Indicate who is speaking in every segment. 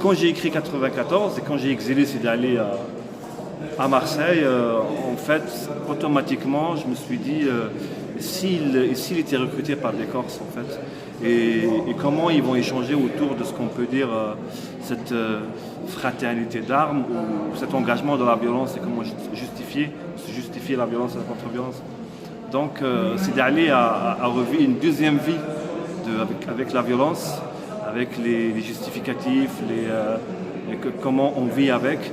Speaker 1: quand j'ai écrit 94 et quand j'ai exilé, c'est d'aller à Marseille, en fait, automatiquement, je me suis dit, s'il était recruté par des Corses, en fait, et comment ils vont échanger autour de ce qu'on peut dire, cette fraternité d'armes ou cet engagement dans la violence et comment justifier la violence et la contre-violence. Donc, c'est d'aller à revivre une deuxième vie avec la violence, avec les justificatifs, comment on vit avec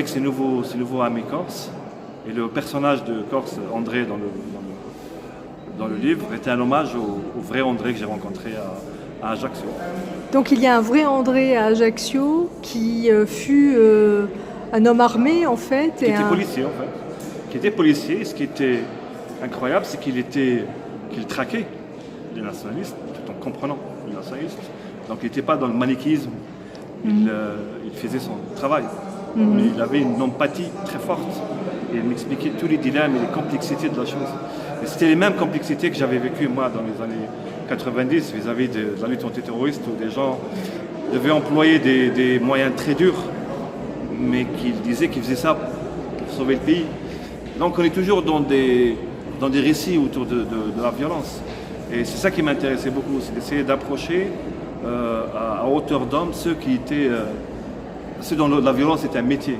Speaker 1: ces nouveaux amis corses. Et le personnage de Corse, André, dans le livre, était un hommage au vrai André que j'ai rencontré à Ajaccio.
Speaker 2: Donc il y a un vrai André à Ajaccio qui fut un homme armé en fait.
Speaker 1: Qui était policier en fait. Qui était policier. Ce qui était incroyable, c'est qu'il traquait les nationalistes tout en comprenant les nationalistes. Donc il n'était pas dans le manichéisme. Il faisait son travail. Mais il avait une empathie très forte. Et il m'expliquait tous les dilemmes et les complexités de la chose. Et c'était les mêmes complexités que j'avais vécues moi dans les années 90 vis-à-vis de la lutte antiterroriste où des gens devaient employer des moyens très durs, mais qu'ils disaient qu'ils faisaient ça pour sauver le pays. Donc on est toujours dans des récits autour de la violence. Et c'est ça qui m'intéressait beaucoup, c'est d'essayer d'approcher à hauteur d'homme ceux dont la violence était un métier.